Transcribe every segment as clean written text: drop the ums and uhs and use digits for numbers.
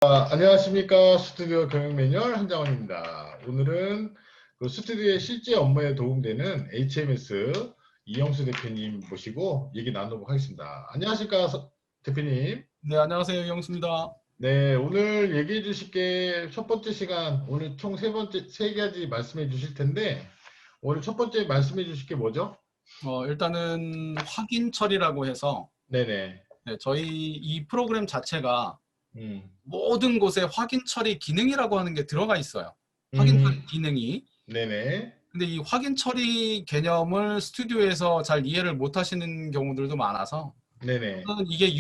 안녕하십니까. 스튜디오 경영 매뉴얼 한장원입니다. 오늘은 그 스튜디오의 실제 업무에 도움되는 HMS 이영수 대표님 모시고 얘기 나누도록 하겠습니다. 안녕하십니까, 대표님. 네, 안녕하세요. 영수입니다. 네, 오늘 얘기해 주실 게 첫 번째 시간, 오늘 총 세 가지 말씀해 주실 텐데, 오늘 첫 번째 말씀해 주실 게 뭐죠? 일단은 확인 처리라고 해서 네네. 저희 이 프로그램 자체가 음, 모든 곳에 확인 처리 기능이라고 하는 게 들어가 있어요. 확인 처리 기능이. 네네. 근데 이 확인 처리 개념을 스튜디오에서 잘 이해를 못 하시는 경우들도 많아서 네네. 저는 이게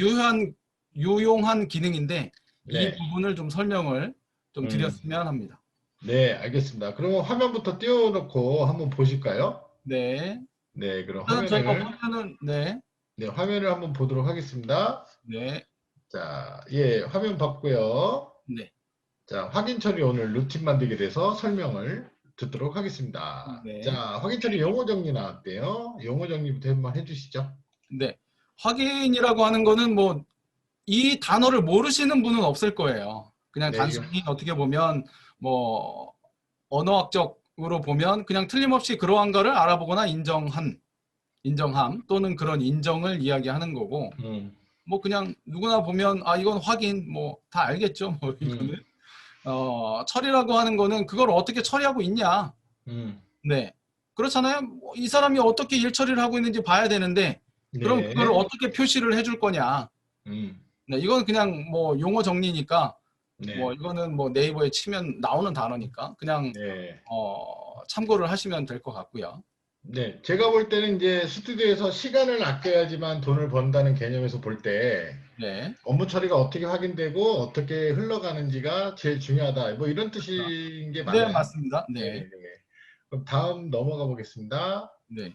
유용한 기능인데 이 네. 부분을 좀 설명을 좀 음, 드렸으면 합니다. 네, 알겠습니다. 그러면 화면부터 띄워놓고 한번 보실까요? 네. 네, 그럼 일단 저희가 화면은 화면을 한번 보도록 하겠습니다. 네. 자, 예, 화면 봤고요. 네. 자, 확인 처리 오늘 루틴 만들게 돼서 설명을 듣도록 하겠습니다. 자, 네. 확인 처리 용어 정리 나왔대요. 용어 정리부터 한번 해주시죠. 네. 확인이라고 하는 거는 뭐 이 단어를 모르시는 분은 없을 거예요. 그냥 네, 이거, 단순히 어떻게 보면 뭐 언어학적으로 보면 그냥 틀림없이 그러한 거를 알아보거나 인정함 또는 그런 인정을 이야기하는 거고 음, 뭐 그냥 누구나 보면 아 이건 확인 뭐 다 알겠죠. 뭐 이거는 음, 처리라고 하는 거는 그걸 어떻게 처리하고 있냐. 음, 네. 그렇잖아요. 뭐이 사람이 어떻게 일 처리를 하고 있는지 봐야 되는데 그럼 그걸 네, 어떻게 표시를 해줄 거냐. 음, 네, 이건 그냥 뭐 용어 정리니까 뭐 네, 이거는 뭐 네이버에 치면 나오는 단어니까 그냥 네. 참고를 하시면 될 것 같고요. 네, 제가 볼 때는 이제 스튜디오에서 시간을 아껴야지만 돈을 번다는 개념에서 볼 때, 네, 업무 처리가 어떻게 확인되고 어떻게 흘러가는지가 제일 중요하다. 뭐 이런 뜻인 게 네 맞나요? 맞습니다. 네, 네네네. 그럼 다음 넘어가 보겠습니다. 네.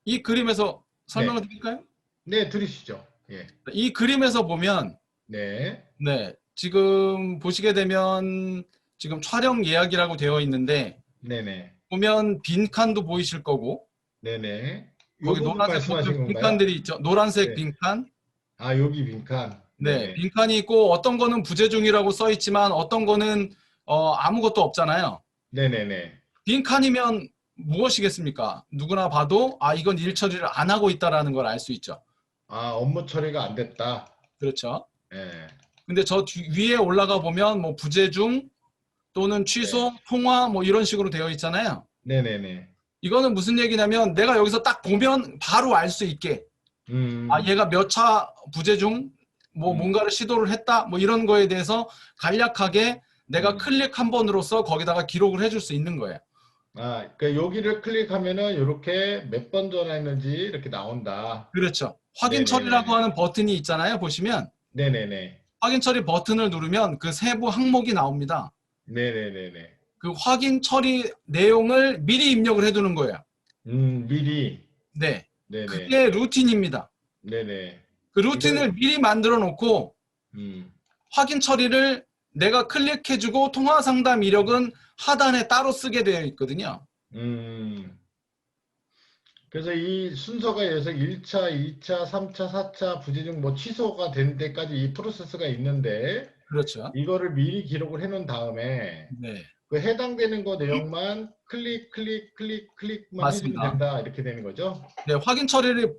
이 그림에서 설명을 네. 드릴까요? 네, 들으시죠. 예. 이 그림에서 보면 네. 네, 지금 보시게 되면 지금 촬영 예약이라고 되어 있는데 네네. 보면 빈칸도 보이실 거고 네네. 요 거기 부분 노란색 보면 말씀하신 건가요? 빈칸들이 있죠. 노란색 네. 빈칸. 아, 여기 빈칸. 네, 네네. 빈칸이 있고 어떤 거는 부재중이라고 써 있지만 어떤 거는 아무것도 없잖아요. 네네네. 빈칸이면 무엇이겠습니까? 누구나 봐도 아 이건 일 처리를 안 하고 있다라는 걸 알 수 있죠. 아, 업무 처리가 안 됐다. 그렇죠. 네. 근데 저 위에 올라가 보면 뭐 부재중 또는 네. 취소, 통화 뭐 이런 식으로 되어 있잖아요. 네네네. 이거는 무슨 얘기냐면 내가 여기서 딱 보면 바로 알 수 있게 아 음, 얘가 몇 차 부재중 뭐 음, 뭔가를 시도를 했다 뭐 이런 거에 대해서 간략하게 내가 음. 클릭 한 번으로써 거기다가 기록을 해줄 수 있는 거예요. 아, 그러니까 여기를 클릭하면은 이렇게 몇 번 전화했는지 이렇게 나온다. 그렇죠. 확인 처리라고 네네네. 하는 버튼이 있잖아요. 보시면 네네네. 확인 처리 버튼을 누르면 그 세부 항목이 나옵니다. 네네네네. 그 확인 처리 내용을 미리 입력을 해두는 거예요. 미리. 네. 네네. 그게 루틴입니다. 네네. 그 이걸, 루틴을 미리 만들어 놓고 음, 확인 처리를 내가 클릭해주고 통화 상담 이력은 하단에 따로 쓰게 되어 있거든요. 음. 그래서 이 순서가 예서 1차, 2차, 3차, 4차 부재중 뭐 취소가 된 데까지 이 프로세스가 있는데, 그렇죠. 이거를 미리 기록을 해놓은 다음에, 네. 그 해당되는 거 내용만 클릭만 해주면 맞습니다. 된다. 이렇게 되는 거죠. 네, 확인 처리를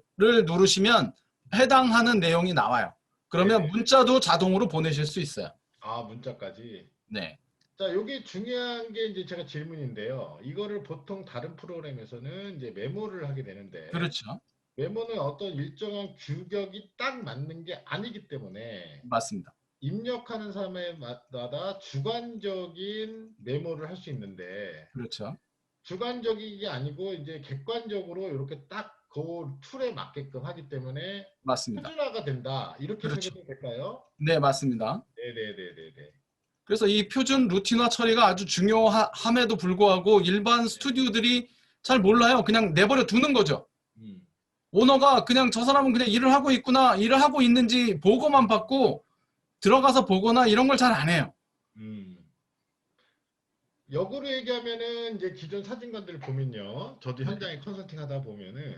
누르시면 해당하는 내용이 나와요. 그러면 네네. 문자도 자동으로 보내실 수 있어요. 아, 문자까지. 네. 자, 여기 중요한 게 이제 제가 질문인데요. 이거를 보통 다른 프로그램에서는 이제 메모를 하게 되는데, 그렇죠. 메모는 어떤 일정한 규격이 딱 맞는 게 아니기 때문에 맞습니다. 입력하는 사람마다 주관적인 메모를 할 수 있는데, 그렇죠. 주관적인 게 아니고 이제 객관적으로 이렇게 딱 그 툴에 맞게끔 하기 때문에 맞습니다. 표준화가 된다. 이렇게 그렇죠. 생각해도 될까요? 네, 맞습니다. 네네네네네. 그래서 이 표준 루틴화 처리가 아주 중요함에도 불구하고 일반 스튜디오들이 잘 몰라요. 그냥 내버려 두는 거죠. 음, 오너가 그냥 저 사람은 그냥 일을 하고 있구나, 일을 하고 있는지 보고만 받고 들어가서 보거나 이런 걸 잘 안 해요. 음. 역으로 얘기하면은 이제 기존 사진관들을 보면요. 저도 현장에 컨설팅 하다 보면은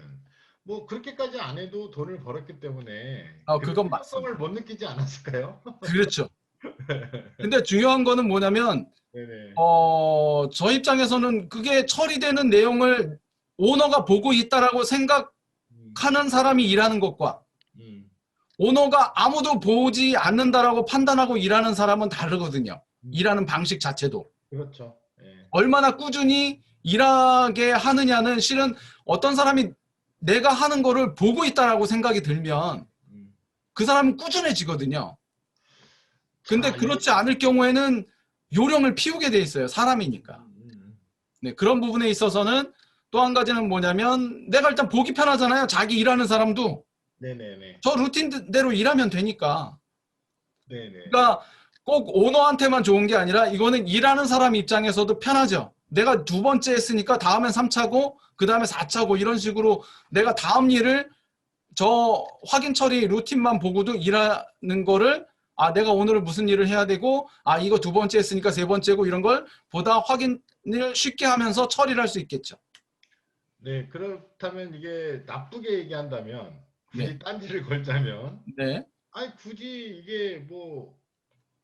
뭐 그렇게까지 안 해도 돈을 벌었기 때문에 그 그건 필요성을 맞습니다. 못 느끼지 않았을까요? 그렇죠. 근데 중요한 거는 뭐냐면 네네. 저 입장에서는 그게 처리되는 내용을 오너가 보고 있다라고 음, 생각하는 사람이 일하는 것과 음, 오너가 아무도 보지 않는다라고 판단하고 일하는 사람은 다르거든요. 음. 일하는 방식 자체도. 그렇죠. 예. 얼마나 꾸준히 일하게 하느냐는 실은 어떤 사람이 내가 하는 거를 보고 있다라고 생각이 들면 음. 그 사람은 꾸준해지거든요. 근데 자, 이게 그렇지 않을 경우에는 요령을 피우게 돼 있어요. 음, 사람이니까. 음, 음. 네, 그런 부분에 있어서는 또 한 가지는 뭐냐면 내가 일단 보기 편하잖아요. 자기 일하는 사람도 네네네. 저 루틴대로 일하면 되니까. 네네. 그러니까 꼭 오너한테만 좋은 게 아니라 이거는 일하는 사람 입장에서도 편하죠. 내가 두 번째 했으니까 다음엔 3차고 그 다음에 4차고 이런 식으로 내가 다음 일을 저 확인 처리 루틴만 보고도 일하는 거를 내가 오늘 무슨 일을 해야 되고 이거 두 번째 했으니까 세 번째고 이런 걸 보다 확인을 쉽게 하면서 처리를 할 수 있겠죠. 네, 그렇다면 이게 나쁘게 얘기한다면 네. 굳이 딴지를 걸자면 네. 아니 굳이 이게 뭐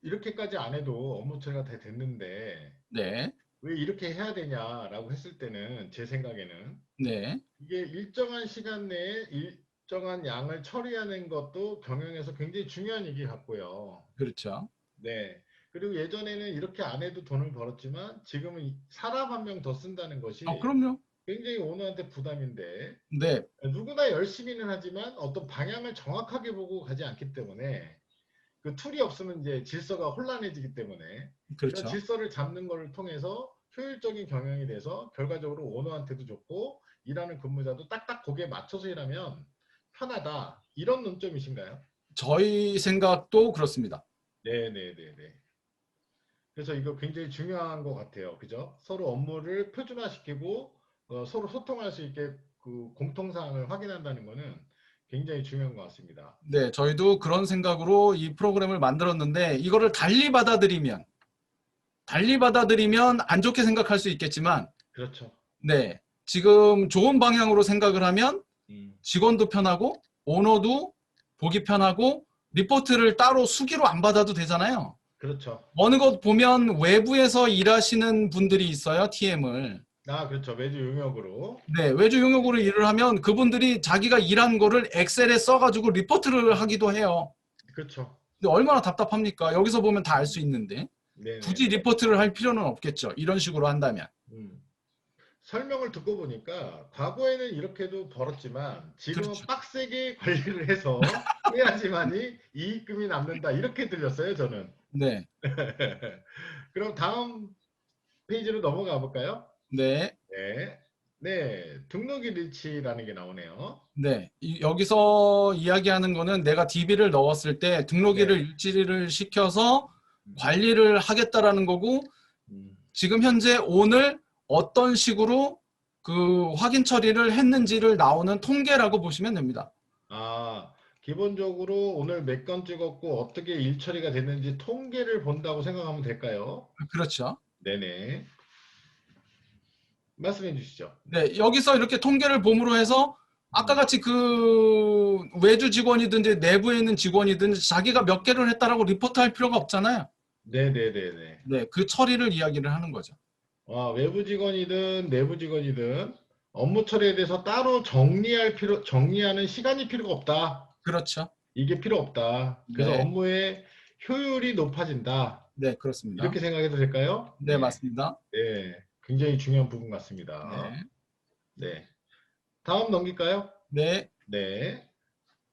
이렇게까지 안 해도 업무 처리가 다 됐는데 네. 왜 이렇게 해야 되냐라고 했을 때는 제 생각에는 네. 이게 일정한 시간 내에 일정한 양을 처리하는 것도 경영에서 굉장히 중요한 얘기 같고요. 그렇죠. 네. 그리고 예전에는 이렇게 안 해도 돈을 벌었지만 지금은 사람 한 명 더 쓴다는 것이 그럼요. 굉장히 오너한테 부담인데 네. 누구나 열심히는 하지만 어떤 방향을 정확하게 보고 가지 않기 때문에 그 툴이 없으면 이제 질서가 혼란해지기 때문에 그런 그렇죠. 질서를 잡는 것을 통해서 효율적인 경영이 돼서 결과적으로 오너한테도 좋고 일하는 근무자도 딱딱 거기에 맞춰서 일하면 편하다. 이런 논점이신가요? 저희 생각도 그렇습니다. 네네네네. 그래서 이거 굉장히 중요한 것 같아요. 그죠? 서로 업무를 표준화시키고 서로 소통할 수 있게 그 공통사항을 확인한다는 거는 굉장히 중요한 것 같습니다. 네, 저희도 그런 생각으로 이 프로그램을 만들었는데 이거를 달리 받아들이면 안 좋게 생각할 수 있겠지만 그렇죠. 네, 지금 좋은 방향으로 생각을 하면 음, 직원도 편하고 오너도 보기 편하고 리포트를 따로 수기로 안 받아도 되잖아요. 그렇죠. 어느 것 보면 외부에서 일하시는 분들이 있어요, TM을. 아, 그렇죠. 매주 용역으로. 네, 외주 용역으로 네, 일을 하면 그분들이 자기가 일한 거를 엑셀에 써가지고 리포트를 하기도 해요. 그렇죠. 근데 얼마나 답답합니까? 여기서 보면 다 알 수 음, 있는데. 굳이 네네네. 리포트를 할 필요는 없겠죠. 이런 식으로 한다면. 음. 설명을 듣고 보니까 과거에는 이렇게도 벌었지만 지금은 그렇죠. 빡세게 관리를 해서 해야지만이 이익금이 남는다. 이렇게 들렸어요, 저는. 네. 그럼 다음 페이지로 넘어가 볼까요? 네. 네. 네. 등록일 일치라는 게 나오네요. 네. 여기서 이야기하는 거는 내가 DB를 넣었을 때 등록일을 네. 일치를 시켜서 음, 관리를 하겠다라는 거고 음. 지금 현재 오늘 어떤 식으로 그 확인 처리를 했는지를 나오는 통계라고 보시면 됩니다. 아, 기본적으로 오늘 몇 건 찍었고 어떻게 일 처리가 됐는지 통계를 본다고 생각하면 될까요? 그렇죠. 네네. 말씀해 주시죠. 네, 여기서 이렇게 통계를 봄으로 해서 아까 음. 같이 그 외주 직원이든지 내부에 있는 직원이든지 자기가 몇 개를 했다라고 리포트 할 필요가 없잖아요. 네네네네. 네, 그 처리를 이야기를 하는 거죠. 외부 직원이든 내부 직원이든 업무 처리에 대해서 따로 정리하는 시간이 필요가 없다. 그렇죠. 이게 필요 없다. 그래서 네, 업무의 효율이 높아진다. 네, 그렇습니다. 이렇게 생각해도 될까요? 네, 네. 맞습니다. 네. 굉장히 중요한 부분 같습니다. 네, 네. 다음 넘길까요? 네, 네.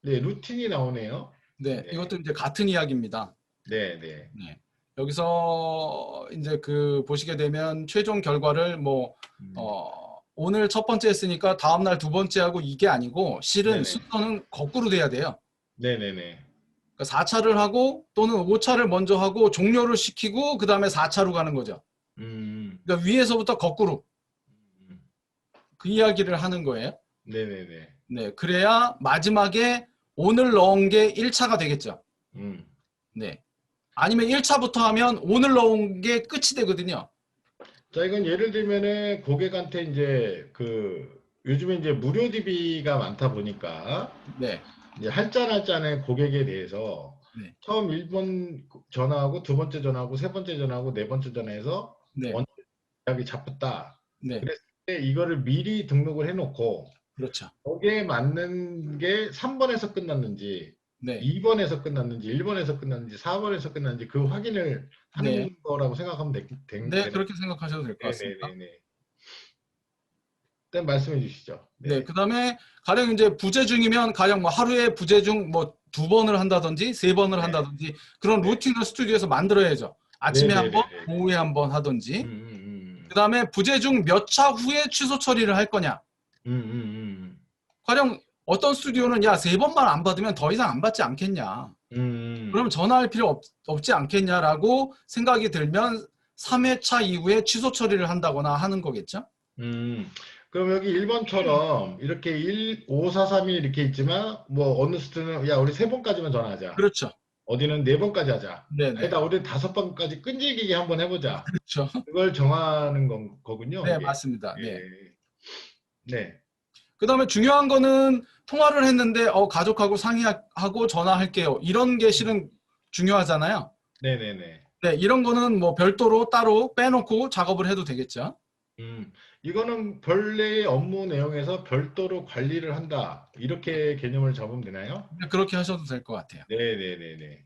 네, 루틴이 나오네요. 네. 네. 이것도 이제 같은 이야기입니다. 네, 네. 네. 여기서 이제 그 보시게 되면 최종 결과를 음. 오늘 첫 번째 했으니까 다음날 두 번째 하고 이게 아니고 실은 네네. 순서는 거꾸로 돼야 돼요. 네네네. 그러니까 4차를 하고 또는 5차를 먼저 하고 종료를 시키고 그 다음에 4차로 가는 거죠. 음. 그러니까 위에서부터 거꾸로 음. 그 이야기를 하는 거예요. 네네네. 네, 그래야 마지막에 오늘 넣은 게 1차가 되겠죠. 음. 네. 아니면 1차부터 하면 오늘 넣은 게 끝이 되거든요. 자, 이건 예를 들면은 고객한테 이제 그 요즘에 이제 무료 DB가 많다 보니까 네, 이제 할잔할잔의 고객에 대해서 네, 처음 1번 전화하고 두 번째 전화하고 세 번째 전화하고 네 번째 전화해서 네, 먼저 예약이 잡혔다. 네, 그랬을 때 이거를 미리 등록을 해놓고 그렇죠. 거기에 맞는 게 3번에서 끝났는지 네, 2번에서 끝났는지 1번에서 끝났는지 4번에서 끝났는지 그 확인을 네, 하는 거라고 생각하면 네, 되나요? 그렇게 생각하셔도 될 것 같습니다. 네네네네. 일단 말씀해 주시죠. 네, 네. 그다음에 가령 이제 부재중이면 가령 뭐 하루에 부재중 뭐 두 번을 한다든지 세 번을 네. 한다든지 그런 네. 루틴을 스튜디오에서 만들어야죠. 아침에 한 번, 네네네네. 오후에 한 번 음, 하든지. 음, 그다음에 부재중 몇 차 후에 취소 처리를 할 거냐. 음, 음, 가령 어떤 스튜디오는 야, 세 번만 안 받으면 더 이상 안 받지 않겠냐. 음, 그러면 전화할 필요 없지 않겠냐라고 생각이 들면 3회차 이후에 취소 처리를 한다거나 하는 거겠죠? 음. 그럼 여기 1번처럼 이렇게 5, 4, 3이 이렇게 있지만 뭐 어느 수트는 야 우리 세 번까지만 전화하자. 그렇죠. 어디는 네 번까지 하자. 네네. 아니다 우리 다섯 번까지 끈질기게 한번 해보자. 그렇죠. 그걸 정하는 거군요, 네, 이게. 맞습니다. 네. 예. 네. 그다음에 중요한 거는 통화를 했는데 가족하고 상의하고 전화할게요. 이런 게 음. 실은 중요하잖아요. 네네네. 네, 이런 거는 뭐 별도로 따로 빼놓고 작업을 해도 되겠죠. 음. 이거는 본래의 업무 내용에서 별도로 관리를 한다. 이렇게 개념을 잡으면 되나요? 네, 그렇게 하셔도 될 것 같아요. 네네네네.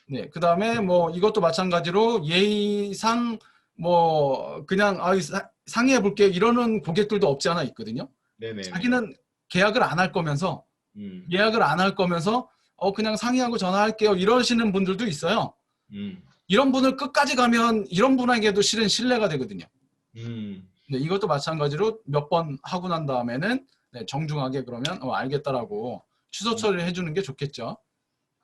네, 그다음에 뭐 이것도 마찬가지로 예의상 뭐 그냥 상의해 볼게 이러는 고객들도 없지 않아 있거든요. 네네네. 자기는 계약을 안 할 거면서 음. 예약을 안 할 거면서 그냥 상의하고 전화할게요 이러시는 분들도 있어요. 음. 이런 분을 끝까지 가면 이런 분에게도 실은 신뢰가 되거든요. 음. 네, 이것도 마찬가지로 몇 번 하고 난 다음에는 네, 정중하게 그러면 알겠다라고 취소 음. 처리를 해주는 게 좋겠죠.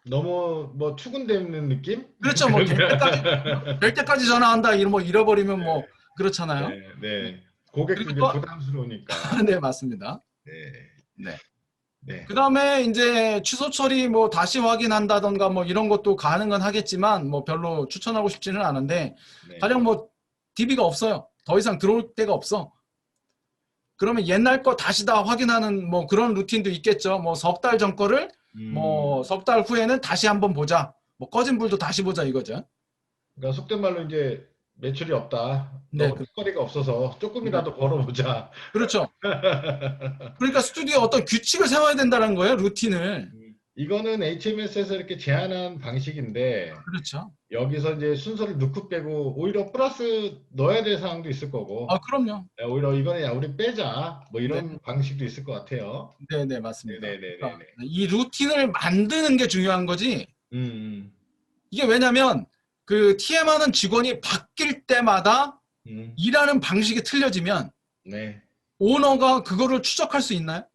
너무 뭐 투근되는 느낌? 그렇죠. 뭐 될 그런가? 때까지 전화한다 이런 뭐 잃어버리면 네. 뭐 그렇잖아요. 네. 네. 네. 그리고 고객도 이제 또 부담스러우니까. 네, 맞습니다. 네. 네. 네. 그다음에 이제 취소 처리 뭐 다시 확인한다던가 뭐 이런 것도 가능은 하겠지만 뭐 별로 추천하고 싶지는 않은데 네. 가령 뭐 DB가 없어요. 더 이상 들어올 데가 없어. 그러면 옛날 거 다시 다 확인하는 뭐 그런 루틴도 있겠죠. 뭐 석 달 전 거를 뭐 음. 석 달 후에는 다시 한번 보자. 뭐 꺼진 불도 다시 보자 이거죠. 그러니까 속된 말로 이제 매출이 없다. 네, 너무 뒷거리가 없어서 네. 조금이라도 벌어보자. 그렇죠. 그러니까 스튜디오에 어떤 규칙을 세워야 된다는 거예요, 루틴을. 이거는 HMS에서 이렇게 제안한 방식인데 그렇죠. 여기서 이제 순서를 넣고 빼고 오히려 플러스 넣어야 될 사항도 있을 아, 거고 그럼요. 야, 오히려 이거는 야 우리 빼자 뭐 네, 이런 방식도 있을 것 같아요. 네, 네, 맞습니다. 그러니까 네네네네네. 이 루틴을 만드는 게 중요한 거지. 음, 이게 왜냐면 그 TM하는 직원이 바뀔 때마다 음, 일하는 방식이 틀려지면 네, 오너가 그거를 추적할 수 있나요?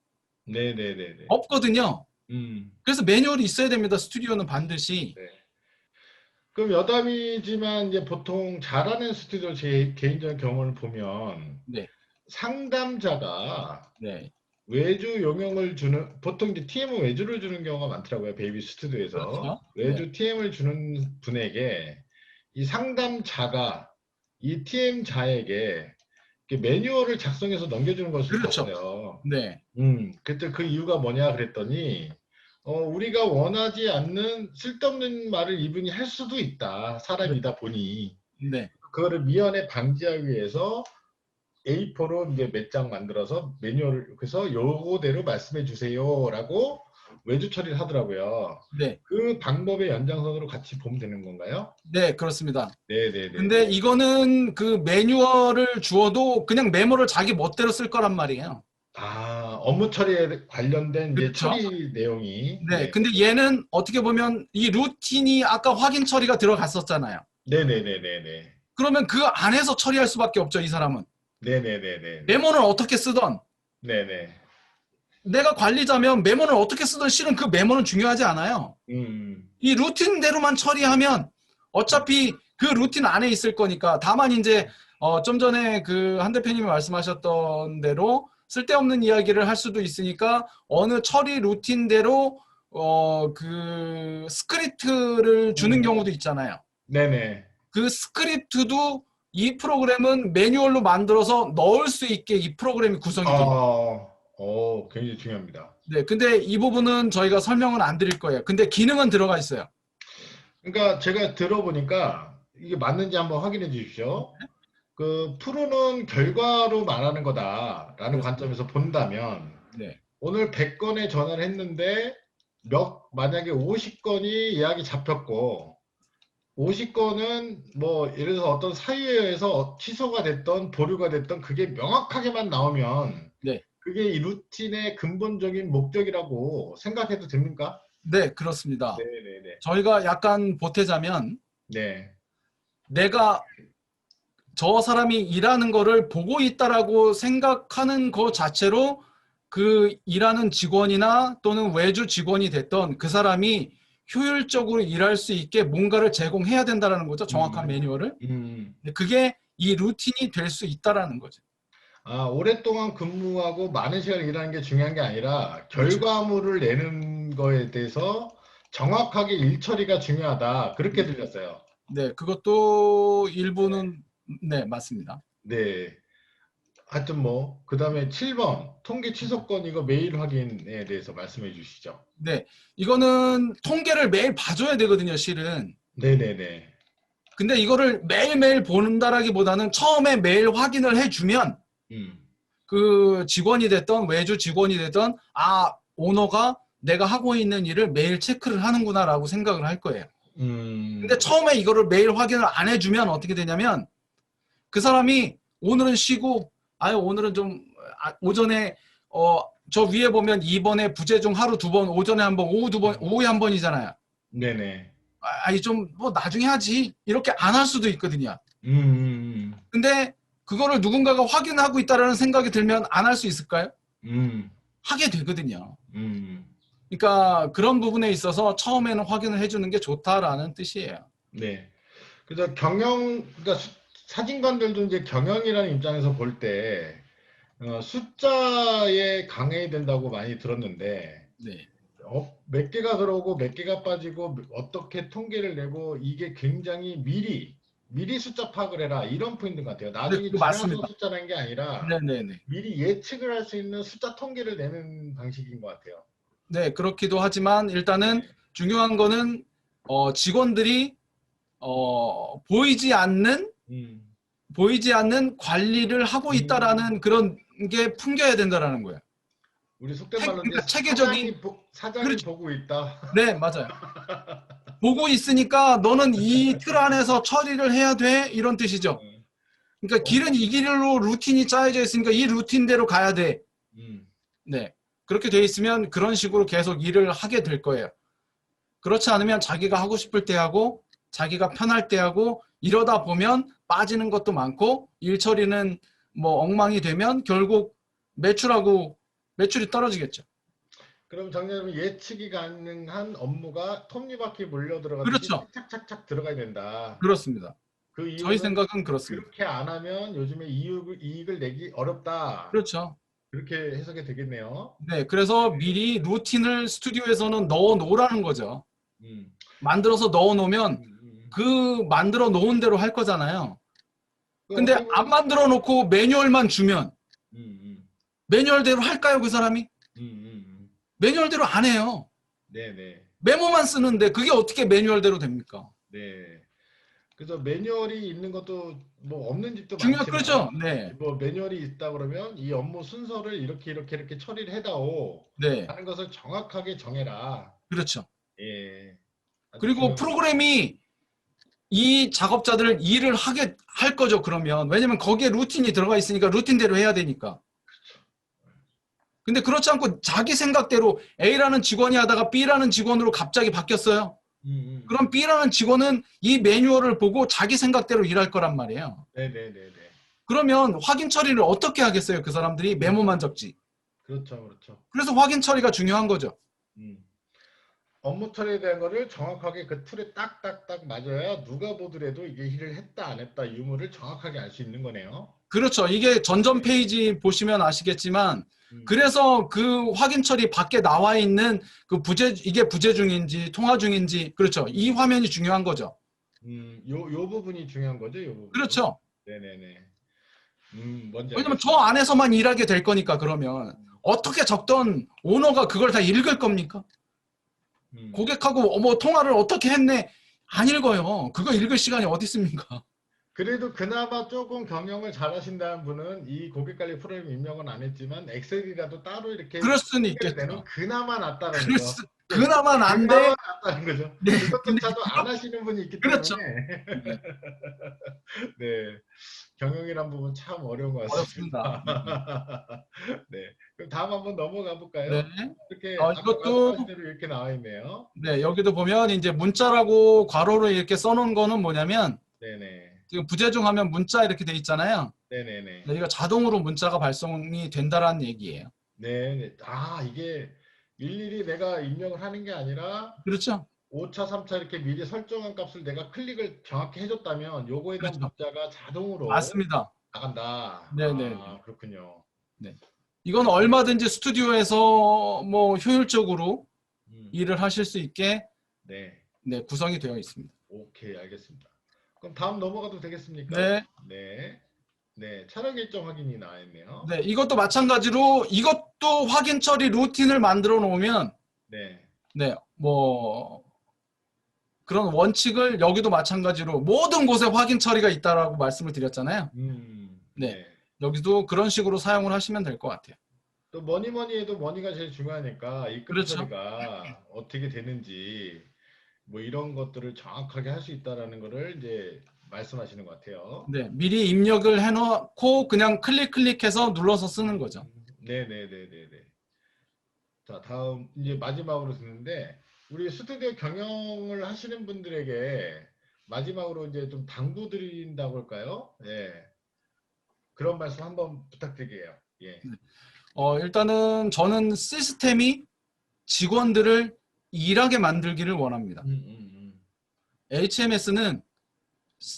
네네네네. 없거든요. 음, 그래서 매뉴얼이 있어야 됩니다. 스튜디오는 반드시. 네. 그럼 여담이지만 이제 보통 잘하는 스튜디오 제 개인적인 경험을 보면 네, 상담자가 네, 외주 용역을 주는 보통 이제 TM은 외주를 주는 경우가 많더라고요. 베이비 스튜디오에서 그렇죠. 네, 외주 TM을 주는 분에게 이 상담자가 이 TM자에게 매뉴얼을 작성해서 넘겨주는 걸 수도 그렇죠. 있어요. 네, 그때 그 이유가 뭐냐 그랬더니 우리가 원하지 않는 쓸데없는 말을 이분이 할 수도 있다. 네, 사람이다 보니 네, 그거를 미연에 방지하기 위해서 A4로 이제 몇 장 만들어서 매뉴얼을 그래서 요거대로 말씀해 주세요라고 외주 처리를 하더라고요. 네, 그 방법의 연장선으로 같이 보면 되는 건가요? 네, 그렇습니다. 근데 네네네네. 이거는 그 매뉴얼을 주어도 그냥 메모를 자기 멋대로 쓸 거란 말이에요. 아, 업무 처리에 관련된 이제 그렇죠. 처리 내용이 네, 네. 근데 얘는 어떻게 보면 이 루틴이 아까 확인 처리가 들어갔었잖아요. 네네네네네. 그러면 그 안에서 처리할 수밖에 없죠, 이 사람은. 네네네네네. 메모는 어떻게 쓰던, 네네. 내가 관리자면 메모는 어떻게 쓰던 실은 그 메모는 중요하지 않아요. 음. 이 루틴대로만 처리하면 음. 어차피 그 루틴 안에 있을 거니까 다만 이제 좀 전에 그 한 대표님이 말씀하셨던 대로 쓸데없는 이야기를 할 수도 있으니까 어느 처리 루틴대로 그 스크립트를 주는 음. 경우도 있잖아요. 네네. 그 스크립트도 이 프로그램은 매뉴얼로 만들어서 넣을 수 있게 이 프로그램이 구성이 됩니다. 굉장히 중요합니다. 네, 근데 이 부분은 저희가 설명은 안 드릴 거예요. 근데 기능은 들어가 있어요. 그러니까 제가 들어보니까 이게 맞는지 한번 확인해 주십시오. 그 프로는 결과로 말하는 거다라는 그렇습니다. 관점에서 본다면 네, 오늘 100건의 전화를 했는데 만약에 50건이 예약이 잡혔고 50건은 뭐 예를 들어서 어떤 사유에 의해서 취소가 됐던 보류가 됐던 그게 명확하게만 나오면 네, 그게 이 루틴의 근본적인 목적이라고 생각해도 됩니까? 네, 그렇습니다. 네네네. 저희가 약간 보태자면 네. 내가 저 사람이 일하는 거를 보고 있다라고 생각하는 것 자체로 그 일하는 직원이나 또는 외주 직원이 됐던 그 사람이 효율적으로 일할 수 있게 뭔가를 제공해야 된다는 거죠. 정확한 매뉴얼을. 그게 이 루틴이 될 수 있다라는 거죠. 오랫동안 근무하고 많은 시간을 일하는 게 중요한 게 아니라 그렇죠. 결과물을 내는 거에 대해서 정확하게 일 처리가 중요하다. 그렇게 네, 들렸어요. 네, 그것도 네. 일부는 네, 맞습니다. 네. 하여튼 뭐, 그 다음에 7번, 통계 취소권 이거 메일 확인에 대해서 말씀해 주시죠. 네, 이거는 통계를 매일 봐줘야 되거든요, 실은. 네네네. 근데 이거를 매일매일 본다라기보다는 처음에 매일 확인을 해주면 음, 그 직원이 됐던 외주 직원이 됐던 오너가 내가 하고 있는 일을 매일 체크를 하는구나라고 생각을 할 거예요. 근데 처음에 이거를 매일 확인을 안 해주면 어떻게 되냐면 그 사람이 오늘은 쉬고 오늘은 좀 오전에 저 위에 보면 2번에 부재 중 하루 2번, 오전에 1번, 오후 2번, 오후에 1번이잖아요. 네네. 좀 뭐 나중에 하지 이렇게 안 할 수도 있거든요. 음, 근데 그거를 누군가가 확인하고 있다라는 생각이 들면 안 할 수 있을까요? 음, 하게 되거든요. 음. 그러니까 그런 부분에 있어서 처음에는 확인을 해주는 게 좋다라는 뜻이에요. 네. 그래서 그러니까 사진관들도 이제 경영이라는 입장에서 볼 때, 숫자에 강해야 된다고 많이 들었는데, 네, 몇 개가 들어오고 몇 개가 빠지고 어떻게 통계를 내고 이게 굉장히 미리 숫자 파악을 해라 이런 포인트 같아요. 네, 나중에 그거 지나서 맞습니다. 숫자라는 게 아니라 네네네. 미리 예측을 할 수 있는 숫자 통계를 내는 방식인 것 같아요. 네, 그렇기도 하지만 일단은 네. 중요한 거는 직원들이 음, 보이지 않는 관리를 하고 음. 있다라는 그런 게 풍겨야 된다라는 거예요. 우리 속된 말로 이제 그러니까 체계적인 사장이 그렇죠. 보고 있다. 네, 맞아요. 보고 있으니까 너는 이 틀 안에서 처리를 해야 돼 이런 뜻이죠. 음, 그러니까 어, 길은 이 길로 루틴이 짜여져 있으니까 이 루틴대로 가야 돼. 음, 네. 그렇게 돼 있으면 그런 식으로 계속 일을 하게 될 거예요. 그렇지 않으면 자기가 하고 싶을 때 하고 자기가 편할 때 하고 이러다 보면 빠지는 것도 많고 일 처리는 뭐 엉망이 되면 결국 매출이 떨어지겠죠. 그럼 장님 예측이 가능한 업무가 톱니바퀴 몰려 들어가듯이 그렇죠. 착착착착 들어가야 된다. 그렇습니다. 그 저희 이유는 생각은 그렇습니다. 그렇게 안 하면 요즘에 이익을 내기 어렵다. 그렇죠. 그렇게 해석이 되겠네요. 네. 그래서 미리 루틴을 스튜디오에서는 넣어 놓으라는 거죠. 음, 만들어서 넣어 음, 놓으면 음. 그 만들어 놓은 대로 할 거잖아요. 그 근데 어떻게 보면, 안 만들어 놓고 매뉴얼만 주면 음, 음, 매뉴얼대로 할까요, 그 사람이? 음, 음, 음. 매뉴얼대로 안 해요. 네네. 메모만 쓰는데 그게 어떻게 매뉴얼대로 됩니까? 네. 그래서 매뉴얼이 있는 것도 뭐 없는 집도 그렇죠. 많지만 네. 뭐 매뉴얼이 있다 그러면 이 업무 순서를 이렇게 처리를 해다오 네. 하는 것을 정확하게 정해라. 그렇죠. 예. 아주 그리고 중요한 것 같아요. 프로그램이 이 작업자들 일을 하게 할 거죠, 그러면. 왜냐면 거기에 루틴이 들어가 있으니까 루틴대로 해야 되니까. 근데 그렇지 않고 자기 생각대로 A라는 직원이 하다가 B라는 직원으로 갑자기 바뀌었어요. 음, 음, 그럼 B라는 직원은 이 매뉴얼을 보고 자기 생각대로 일할 거란 말이에요. 네네네네. 그러면 확인 처리를 어떻게 하겠어요? 그 사람들이 메모만 적지. 그렇죠, 그렇죠. 그래서 확인 처리가 중요한 거죠. 음. 업무 처리에 대한 거를 정확하게 그 툴에 딱딱딱 맞아야 누가 보더라도 이게 일을 했다 안 했다 유무를 정확하게 알 수 있는 거네요. 그렇죠. 이게 전전 페이지 보시면 아시겠지만 음, 그래서 그 확인 처리 밖에 나와 있는 그 이게 부재 중인지 통화 중인지 그렇죠. 이 화면이 중요한 거죠. 요 부분이 중요한 거죠, 요 부분이. 그렇죠. 네네네. 뭔지 왜냐면 저 알겠습니다. 안에서만 일하게 될 거니까 그러면 어떻게 적던 오너가 그걸 다 읽을 겁니까? 음. 고객하고 뭐 통화를 어떻게 했네 안 읽어요. 그거 읽을 시간이 어디 있습니까? 그래도 그나마 조금 경영을 잘하신다는 분은 이 고객관리 프로그램 임명은 안 했지만 엑셀이라도 따로 이렇게 그럴 수는 통계를 내면 있겠죠. 그나마 낫다는 그럴 거. 수, 예, 그나마 난데, 그나마 낫다는 거죠. 네, 근데 그것조차도 안 그렇, 하시는 분이 있기 때문에 그렇죠. 네, 네, 경영이란 부분 참 어려운 것 같습니다. 어렵습니다. 네. 네, 그럼 다음 한번 넘어가 네. 볼까요? 이렇게 아까 이것도, 말씀하신 대로 이렇게 나와 있네요. 네, 여기도 보면 이제 문자라고 괄호로 이렇게 써놓은 거는 뭐냐면, 네네, 지금 부재중하면 문자 이렇게 돼 있잖아요. 네네네, 네, 이거 자동으로 문자가 발송이 된다라는 얘기예요. 네네. 아, 이게 일일이 내가 입력을 하는 게 아니라 그렇죠? 5차, 3차 이렇게 미리 설정한 값을 내가 클릭을 정확히 해줬다면 요거에 대한 그렇죠. 문자가 자동으로 맞습니다. 나간다. 네네. 아, 그렇군요. 네. 이건 얼마든지 스튜디오에서 뭐 효율적으로 음, 일을 하실 수 있게 네. 네, 구성이 되어 있습니다. 오케이, 알겠습니다. 그럼 다음 넘어가도 되겠습니까? 네. 네. 네, 촬영 일정 확인이 나와 있네요. 네, 이것도 마찬가지로 이것도 확인 처리 루틴을 만들어 놓으면 네. 네, 뭐 그런 원칙을 여기도 마찬가지로 모든 곳에 확인 처리가 있다라고 말씀을 드렸잖아요. 네. 네. 여기도 그런 식으로 사용을 하시면 될 것 같아요. 또 뭐니 뭐니 해도 머니가 제일 중요하니까 입금 그렇죠. 처리가 어떻게 되는지 뭐 이런 것들을 정확하게 할 수 있다라는 거를 이제 말씀하시는 것 같아요. 네, 미리 입력을 해놓고 그냥 클릭해서 눌러서 쓰는 거죠. 네네네네네. 자, 다음 이제 마지막으로 듣는데 우리 스튜디오 경영을 하시는 분들에게 마지막으로 이제 좀 당부드린다고 할까요? 예. 그런 말씀 한번 부탁드릴게요. 예. 일단은 저는 시스템이 직원들을 일하게 만들기를 원합니다. 음, 음, 음. HMS는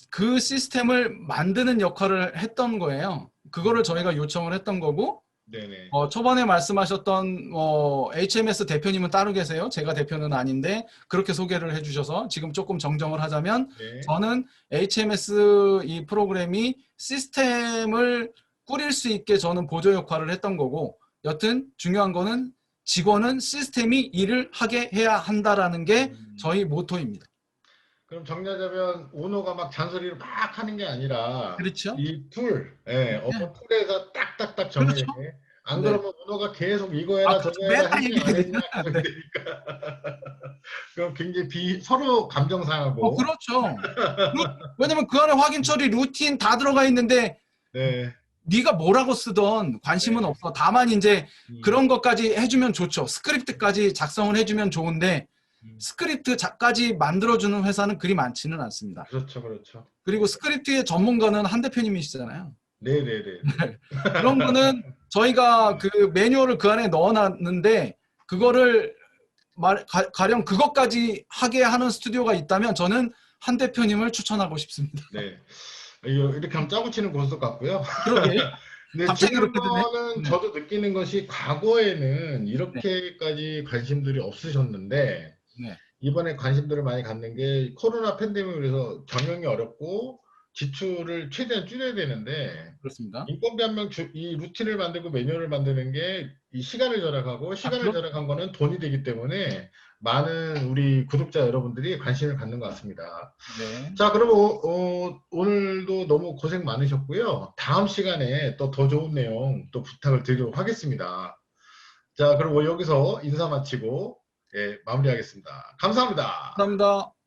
그 시스템을 만드는 역할을 했던 거예요. 그거를 저희가 요청을 했던 거고, 네네. 초반에 말씀하셨던 HMS 대표님은 따로 계세요. 제가 대표는 아닌데 그렇게 소개를 해주셔서 지금 조금 정정을 하자면 네. 저는 HMS 이 프로그램이 시스템을 꾸릴 수 있게 저는 보조 역할을 했던 거고 여튼 중요한 거는 직원은 시스템이 일을 하게 해야 한다라는 게 저희 모토입니다. 그럼 정리하자면 오너가 막 잔소리를 막 하는 게 아니라 그렇죠? 이 툴, 예, 네. 어떤 툴에서 딱딱딱 그렇죠? 정리해. 안 네. 그러면 오너가 계속 이거 해라 그렇죠. 저거 해라 맨날 했냐 안 얘기되니까. 했냐 계속 네. 되니까 그럼 굉장히 서로 감정 상하고 그렇죠. 왜냐면 그 안에 확인 처리 루틴 다 들어가 있는데 네, 네가 뭐라고 쓰던 관심은 네, 없어. 다만 이제 음, 그런 것까지 해주면 좋죠. 스크립트까지 작성을 해주면 좋은데 음. 스크립트까지 만들어주는 회사는 그리 많지는 않습니다. 그렇죠, 그렇죠. 그리고 스크립트의 전문가는 한 대표님이시잖아요. 네, 네, 네, 네. 그런 거는 저희가 그 매뉴얼을 그 안에 넣어놨는데 그거를 가령 그것까지 하게 하는 스튜디오가 있다면 저는 한 대표님을 추천하고 싶습니다. 네. 이렇게 하면 짜고 치는 고스톱 같고요. 그러게. 근데 갑자기 중요한 그렇게 되네. 거는 네. 저도 느끼는 것이 과거에는 네. 이렇게까지 관심들이 없으셨는데 네. 이번에 관심들을 많이 갖는 게 코로나 팬데믹으로 해서 경영이 어렵고 지출을 최대한 줄여야 되는데 그렇습니다. 인건비 한 명 이 루틴을 만들고 매뉴얼을 만드는 게 이 시간을 절약하고 시간을 그렇죠. 절약한 거는 돈이 되기 때문에 많은 우리 구독자 여러분들이 관심을 갖는 것 같습니다. 네. 자, 그럼 오늘도 너무 고생 많으셨고요. 다음 시간에 또 더 좋은 내용 또 부탁을 드리도록 하겠습니다. 자, 그럼 여기서 인사 마치고 예, 마무리하겠습니다. 감사합니다. 감사합니다.